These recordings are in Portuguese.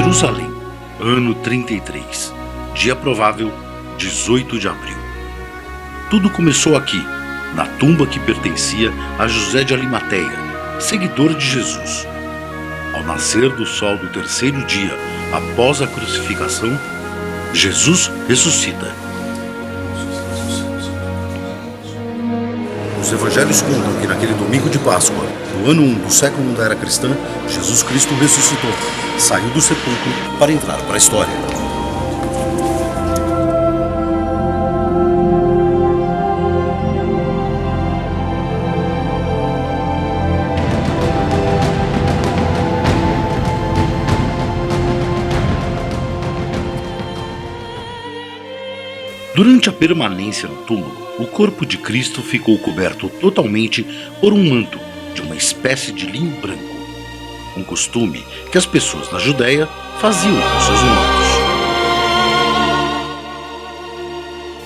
Jerusalém, ano 33, dia provável 18 de abril. Tudo começou aqui, na tumba que pertencia a José de Arimateia, seguidor de Jesus. Ao nascer do sol do terceiro dia após a crucificação, Jesus ressuscita. Os evangelhos contam que naquele domingo de Páscoa, no ano 1 do século I da era cristã, Jesus Cristo ressuscitou, saiu do sepulcro para entrar para a história. Durante a permanência no túmulo, o corpo de Cristo ficou coberto totalmente por um manto de uma espécie de linho branco, um costume que as pessoas da Judéia faziam com seus mortos.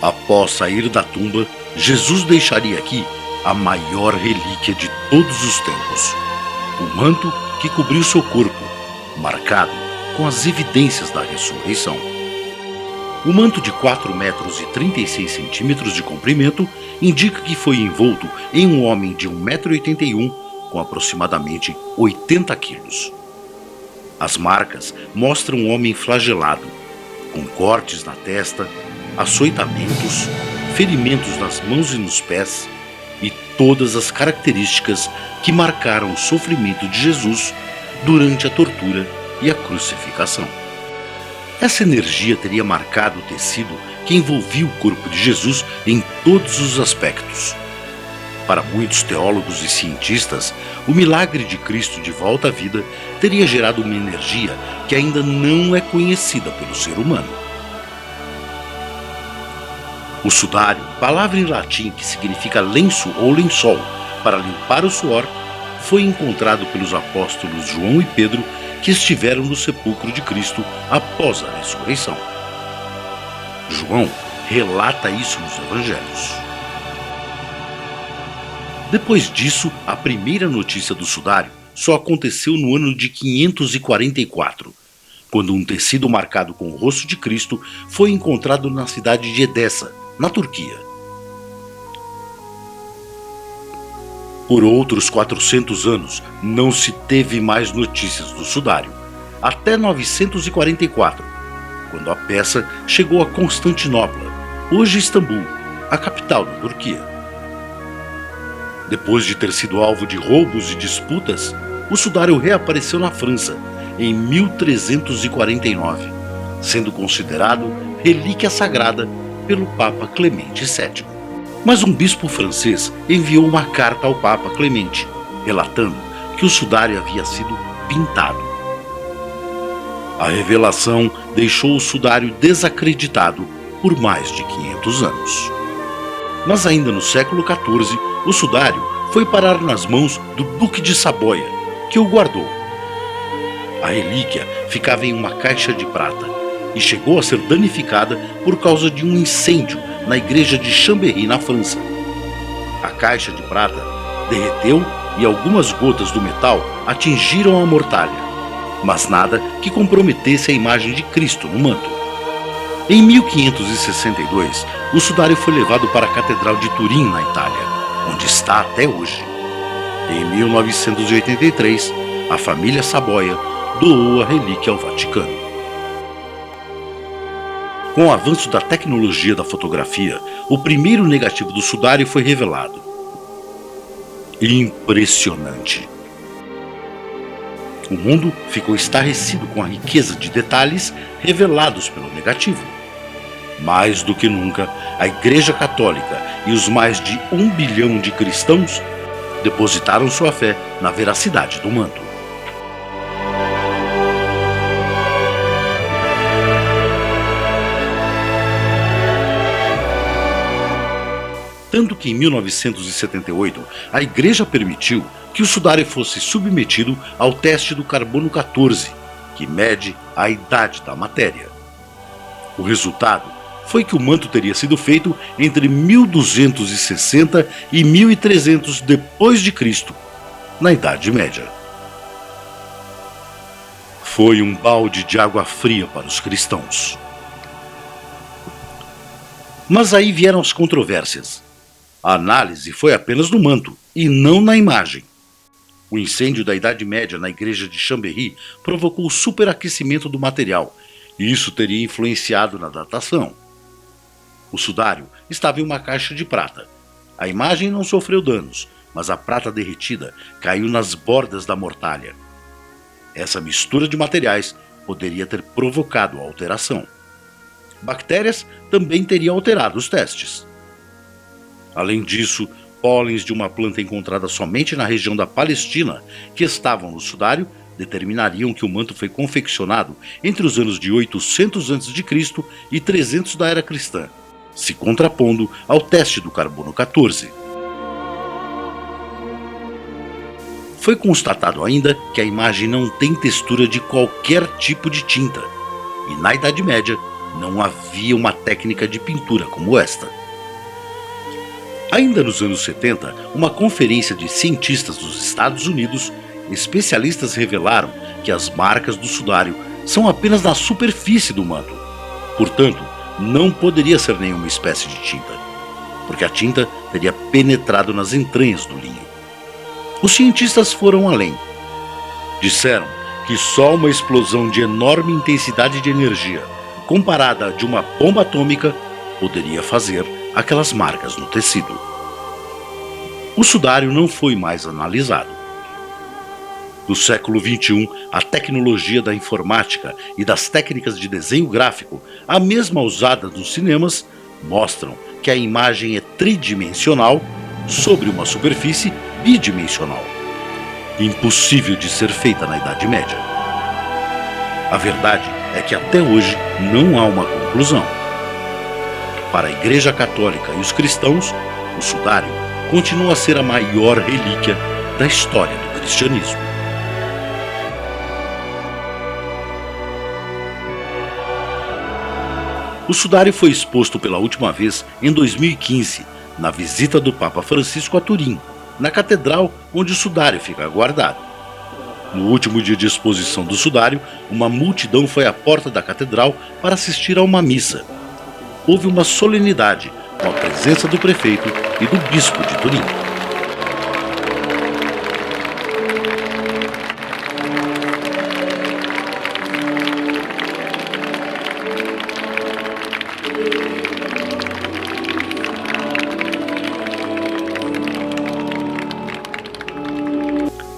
Após sair da tumba, Jesus deixaria aqui a maior relíquia de todos os tempos, o manto que cobriu seu corpo, marcado com as evidências da ressurreição. O manto de 4 metros e 36 centímetros de comprimento indica que foi envolto em um homem de 1,81 m com aproximadamente 80 quilos. As marcas mostram um homem flagelado, com cortes na testa, açoitamentos, ferimentos nas mãos e nos pés e todas as características que marcaram o sofrimento de Jesus durante a tortura e a crucificação. Essa energia teria marcado o tecido que envolvia o corpo de Jesus em todos os aspectos. Para muitos teólogos e cientistas, o milagre de Cristo de volta à vida teria gerado uma energia que ainda não é conhecida pelo ser humano. O sudário, palavra em latim que significa lenço ou lençol para limpar o suor, foi encontrado pelos apóstolos João e Pedro, que estiveram no sepulcro de Cristo após a ressurreição. João relata isso nos evangelhos. Depois disso, a primeira notícia do sudário só aconteceu no ano de 544, quando um tecido marcado com o rosto de Cristo foi encontrado na cidade de Edessa, na Turquia. Por outros 400 anos, não se teve mais notícias do sudário, até 944, quando a peça chegou a Constantinopla, hoje Istambul, a capital da Turquia. Depois de ter sido alvo de roubos e disputas, o sudário reapareceu na França, em 1349, sendo considerado relíquia sagrada pelo Papa Clemente VII. Mas um bispo francês enviou uma carta ao Papa Clemente, relatando que o sudário havia sido pintado. A revelação deixou o sudário desacreditado por mais de 500 anos. Mas ainda no século XIV, o sudário foi parar nas mãos do Duque de Saboia, que o guardou. A relíquia ficava em uma caixa de prata e chegou a ser danificada por causa de um incêndio na igreja de Chambéry, na França. A caixa de prata derreteu e algumas gotas do metal atingiram a mortalha, mas nada que comprometesse a imagem de Cristo no manto. Em 1562, o sudário foi levado para a Catedral de Turim, na Itália, onde está até hoje. Em 1983, a família Saboia doou a relíquia ao Vaticano. Com o avanço da tecnologia da fotografia, o primeiro negativo do sudário foi revelado. Impressionante! O mundo ficou estarrecido com a riqueza de detalhes revelados pelo negativo. Mais do que nunca, a Igreja Católica e os mais de 1 bilhão de cristãos depositaram sua fé na veracidade do manto. Tanto que em 1978, a Igreja permitiu que o sudário fosse submetido ao teste do carbono 14, que mede a idade da matéria. O resultado foi que o manto teria sido feito entre 1260 e 1300 depois de Cristo, na Idade Média. Foi um balde de água fria para os cristãos. Mas aí vieram as controvérsias. A análise foi apenas no manto e não na imagem. O incêndio da Idade Média na igreja de Chambéry provocou o superaquecimento do material, e isso teria influenciado na datação. O sudário estava em uma caixa de prata. A imagem não sofreu danos, mas a prata derretida caiu nas bordas da mortalha. Essa mistura de materiais poderia ter provocado a alteração. Bactérias também teriam alterado os testes. Além disso, pólens de uma planta encontrada somente na região da Palestina, que estavam no sudário, determinariam que o manto foi confeccionado entre os anos de 800 a.C. e 300 da era cristã, se contrapondo ao teste do carbono 14. Foi constatado ainda que a imagem não tem textura de qualquer tipo de tinta, e na Idade Média não havia uma técnica de pintura como esta. Ainda nos anos 70, uma conferência de cientistas dos Estados Unidos, especialistas revelaram que as marcas do sudário são apenas na superfície do manto. Portanto, não poderia ser nenhuma espécie de tinta, porque a tinta teria penetrado nas entranhas do linho. Os cientistas foram além. Disseram que só uma explosão de enorme intensidade de energia, comparada a de uma bomba atômica, poderia fazer aquelas marcas no tecido. O sudário não foi mais analisado. No século XXI, a tecnologia da informática e das técnicas de desenho gráfico, a mesma usada nos cinemas, mostram que a imagem é tridimensional sobre uma superfície bidimensional, impossível de ser feita na Idade Média. A verdade é que até hoje não há uma conclusão. Para a Igreja Católica e os cristãos, o sudário continua a ser a maior relíquia da história do cristianismo. O sudário foi exposto pela última vez em 2015, na visita do Papa Francisco a Turim, na catedral onde o sudário fica guardado. No último dia de exposição do sudário, uma multidão foi à porta da catedral para assistir a uma missa. Houve uma solenidade com a presença do prefeito e do bispo de Turim.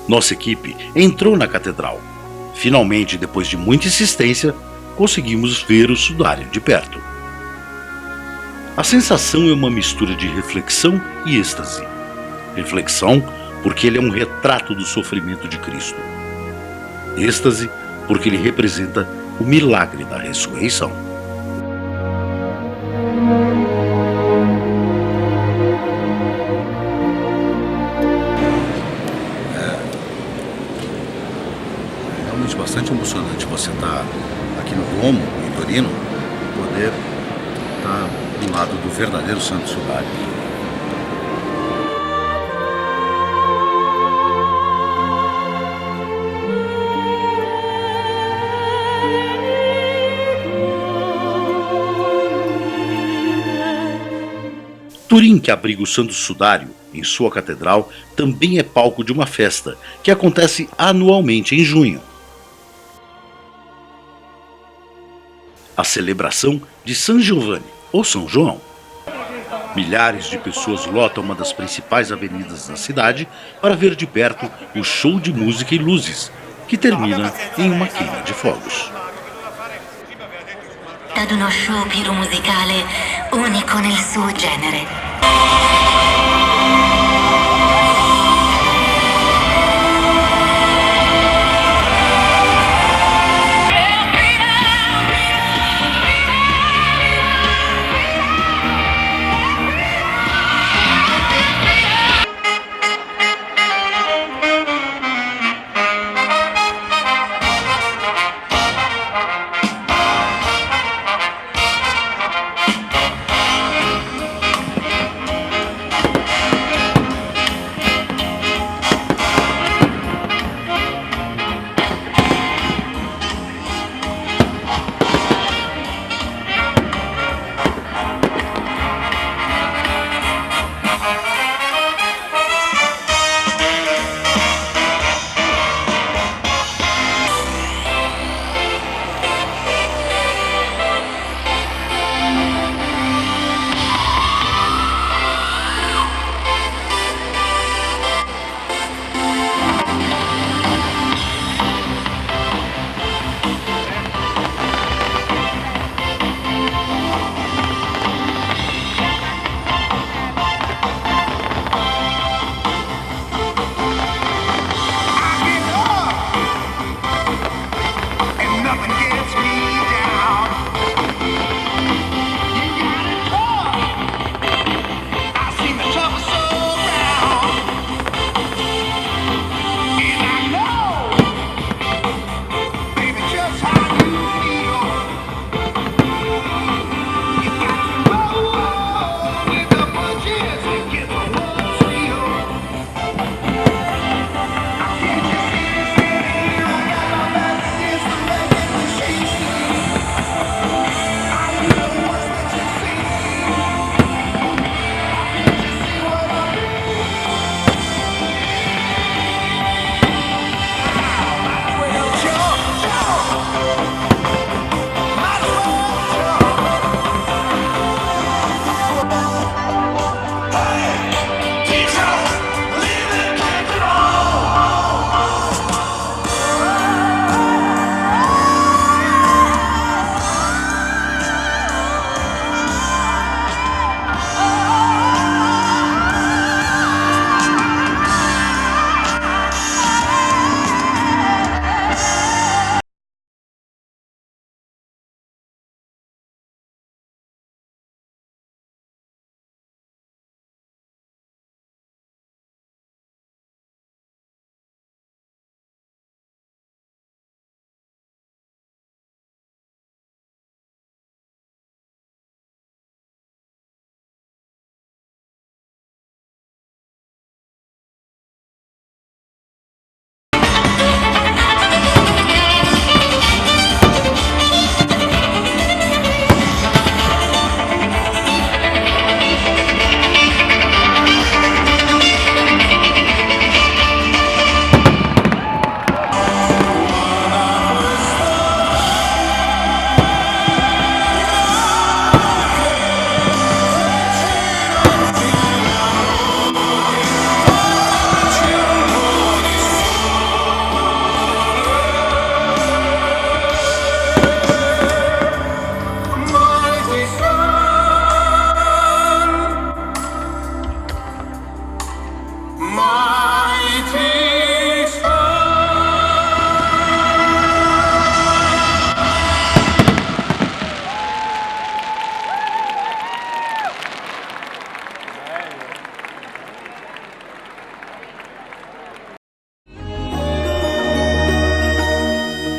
Nossa equipe entrou na catedral. Finalmente, depois de muita insistência, conseguimos ver o sudário de perto. A sensação é uma mistura de reflexão e êxtase. Reflexão, porque ele é um retrato do sofrimento de Cristo. Êxtase, porque ele representa o milagre da ressurreição. Realmente bastante emocionante você estar aqui no Duomo, em Torino, e poder estar do lado do verdadeiro Santo Sudário. Turim, que abriga o Santo Sudário em sua catedral, também é palco de uma festa que acontece anualmente em junho. A celebração de San Giovanni, ou São João. Milhares de pessoas lotam uma das principais avenidas da cidade para ver de perto o show de música e luzes, que termina em uma queima de fogos. Ad uno show piromusicale unico nel suo genere.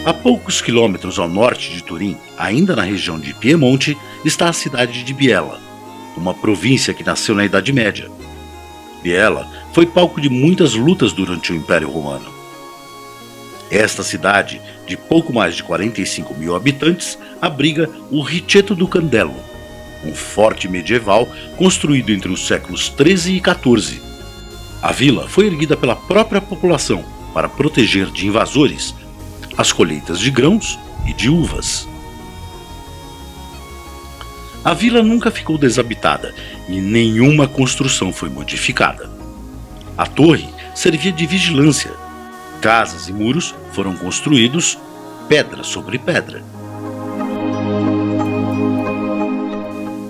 A poucos quilômetros ao norte de Turim, ainda na região de Piemonte, está a cidade de Biella, uma província que nasceu na Idade Média. Biella foi palco de muitas lutas durante o Império Romano. Esta cidade, de pouco mais de 45 mil habitantes, abriga o Riceto do Candello, um forte medieval construído entre os séculos 13 e 14. A vila foi erguida pela própria população para proteger de invasores as colheitas de grãos e de uvas. A vila nunca ficou desabitada e nenhuma construção foi modificada. A torre servia de vigilância. Casas e muros foram construídos pedra sobre pedra.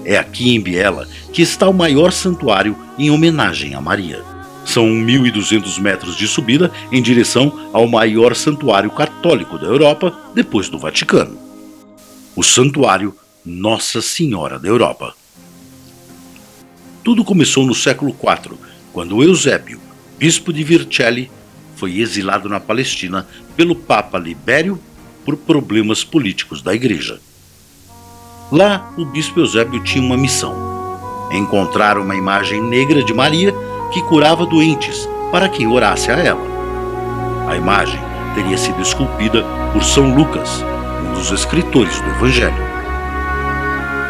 É aqui em Biella que está o maior santuário em homenagem a Maria. São 1.200 metros de subida em direção ao maior santuário católico da Europa depois do Vaticano, o Santuário Nossa Senhora da Europa. Tudo começou no século IV, quando Eusébio, bispo de Vercelli, foi exilado na Palestina pelo Papa Libério por problemas políticos da Igreja. Lá, o bispo Eusébio tinha uma missão: encontrar uma imagem negra de Maria que curava doentes para quem orasse a ela. A imagem teria sido esculpida por São Lucas, um dos escritores do Evangelho.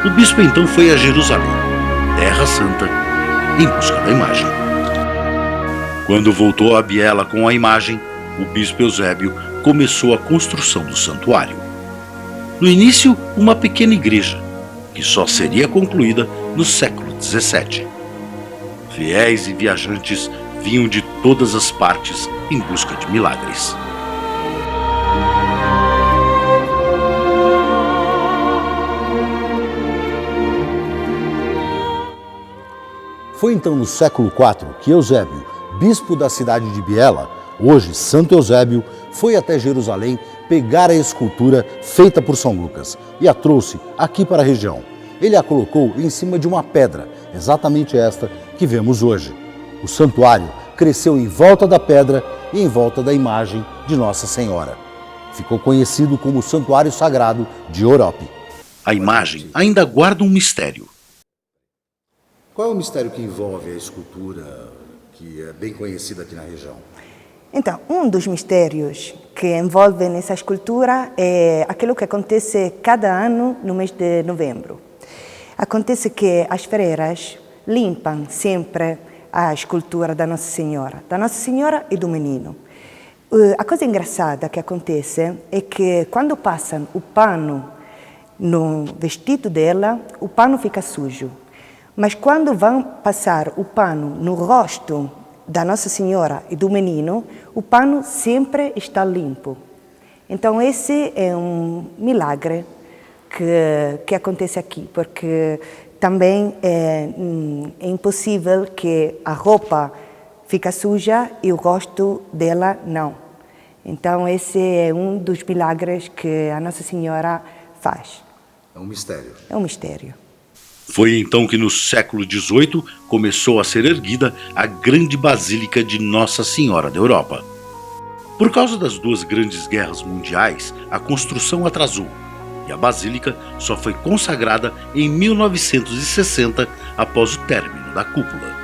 O bispo então foi a Jerusalém, Terra Santa, em busca da imagem. Quando voltou a Biella com a imagem, o bispo Eusébio começou a construção do santuário. No início, uma pequena igreja, que só seria concluída no século XVII. Fiéis e viajantes vinham de todas as partes em busca de milagres. Foi então no século IV que Eusébio, bispo da cidade de Biella, hoje Santo Eusébio, foi até Jerusalém pegar a escultura feita por São Lucas e a trouxe aqui para a região. Ele a colocou em cima de uma pedra, exatamente esta que vemos hoje. O santuário cresceu em volta da pedra e em volta da imagem de Nossa Senhora. Ficou conhecido como o Santuário Sagrado de Orope. A imagem ainda guarda um mistério. Qual é o mistério que envolve a escultura que é bem conhecida aqui na região? Então, um dos mistérios que envolve nessa escultura é aquilo que acontece cada ano no mês de novembro. Acontece que as freiras limpam sempre a escultura da Nossa Senhora e do Menino. A coisa engraçada que acontece é que quando passam o pano no vestido dela, o pano fica sujo. Mas quando vão passar o pano no rosto da Nossa Senhora e do Menino, o pano sempre está limpo. Então esse é um milagre que acontece aqui, porque também é impossível que a roupa fique suja e o rosto dela não. Então esse é um dos milagres que a Nossa Senhora faz. É um mistério. É um mistério. Foi então que no século XVIII começou a ser erguida a grande Basílica de Nossa Senhora da Europa. Por causa das duas grandes guerras mundiais, a construção atrasou e a Basílica só foi consagrada em 1960 após o término da cúpula.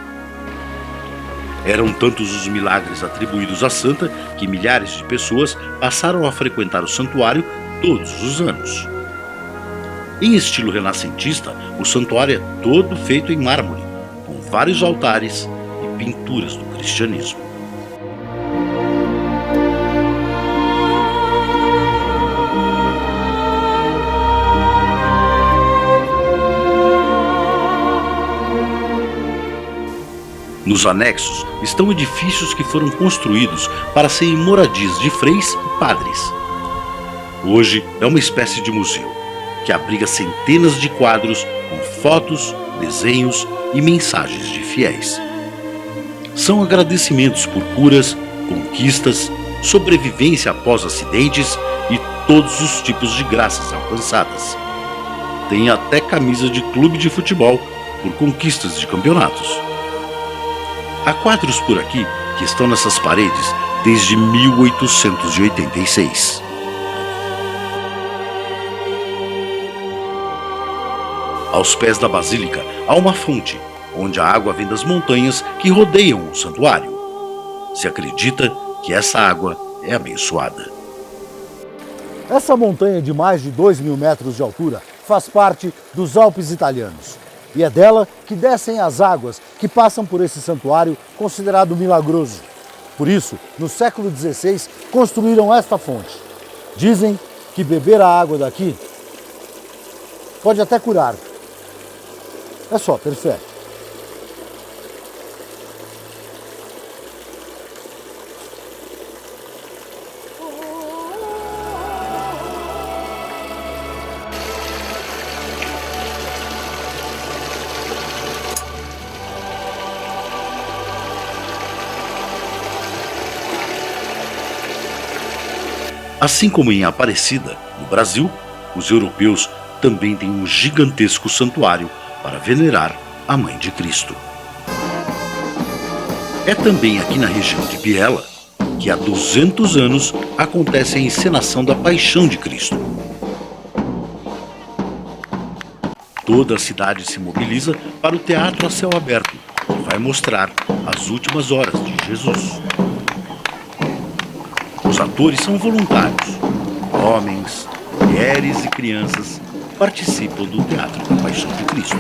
Eram tantos os milagres atribuídos à santa que milhares de pessoas passaram a frequentar o santuário todos os anos. Em estilo renascentista, o santuário é todo feito em mármore, com vários altares e pinturas do cristianismo. Nos anexos estão edifícios que foram construídos para serem moradias de freis e padres. Hoje é uma espécie de museu, que abriga centenas de quadros com fotos, desenhos e mensagens de fiéis. São agradecimentos por curas, conquistas, sobrevivência após acidentes e todos os tipos de graças alcançadas. Tem até camisa de clube de futebol por conquistas de campeonatos. Há quadros por aqui que estão nessas paredes desde 1886. Aos pés da basílica há uma fonte, onde a água vem das montanhas que rodeiam o santuário. Se acredita que essa água é abençoada. Essa montanha de mais de 2.000 metros de altura faz parte dos Alpes italianos. E é dela que descem as águas que passam por esse santuário considerado milagroso. Por isso, no século XVI, construíram esta fonte. Dizem que beber a água daqui pode até curar. É só ter fé. Assim como em Aparecida, no Brasil, os europeus também têm um gigantesco santuário para venerar a Mãe de Cristo. É também aqui na região de Biella que há 200 anos acontece a encenação da Paixão de Cristo. Toda a cidade se mobiliza para o teatro a céu aberto, que vai mostrar as últimas horas de Jesus. Os atores são voluntários. Homens, mulheres e crianças participam do Teatro da Paixão de Cristo.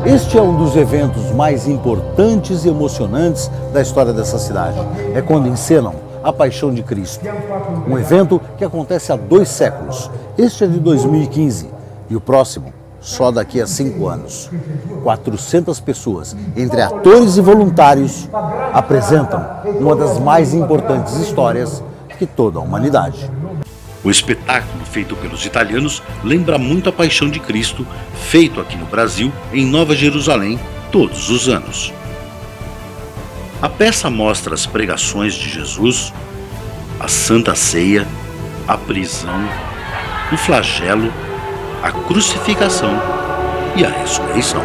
Este é um dos eventos mais importantes e emocionantes da história dessa cidade. É quando encenam a Paixão de Cristo. Um evento que acontece há 2 séculos. Este é de 2015 e o próximo só daqui a 5 anos. 400 pessoas, entre atores e voluntários, apresentam uma das mais importantes histórias de toda a humanidade. O espetáculo feito pelos italianos lembra muito a Paixão de Cristo, feito aqui no Brasil, em Nova Jerusalém, todos os anos. A peça mostra as pregações de Jesus, a Santa Ceia, a prisão, o flagelo, a crucificação e a ressurreição.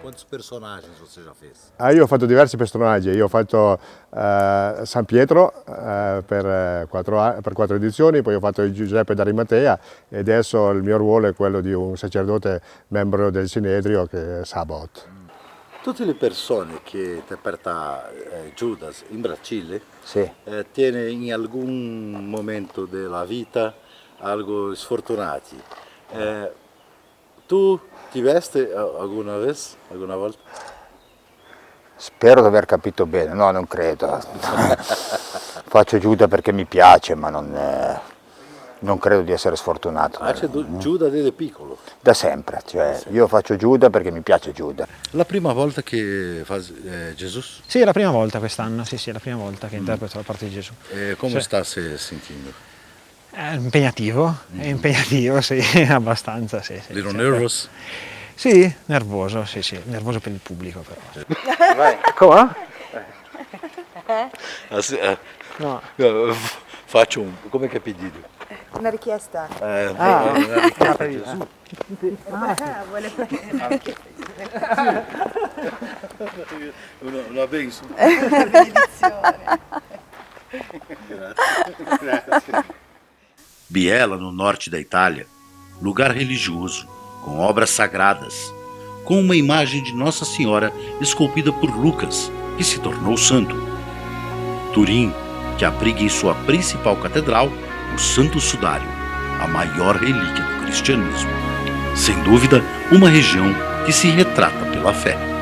Quantos personagens você já fez? Io ho fatto diversi personaggi, io ho fatto San Pietro per 4 edizioni, poi ho fatto Giuseppe d'Arimatea e adesso il mio ruolo è quello di un sacerdote membro del Sinedrio che è Sabot. Tutte le persone che interpreta Judas in Brasile Sì. tiene in algún momento della vita algo sfortunati. Tu ti veste alguna vez, alguna volta? Spero di aver capito bene, no, non credo. Faccio Giuda perché mi piace, ma non credo di essere sfortunato. C'è Giuda desde piccolo. Da sempre, cioè io faccio Giuda perché mi piace Giuda. La prima volta che fa Gesù? Sì, è la prima volta quest'anno, sì, è la prima volta che interpreto la parte di Gesù. Come Sì. sta sentendo? È impegnativo, sì, abbastanza, sì. Little nervous? Sì, nervoso, sì, nervoso per il pubblico però. Vai. Come? No. Faccio come che pedido? Una richiesta. Una richiesta a Gesù. Vuole Una benção. una benedizione. Grazie. Biella, no norte da Itália, lugar religioso, com obras sagradas, com uma imagem de Nossa Senhora esculpida por Lucas, que se tornou santo. Turim, que abriga em sua principal catedral o Santo Sudário, a maior relíquia do cristianismo. Sem dúvida, uma região que se retrata pela fé.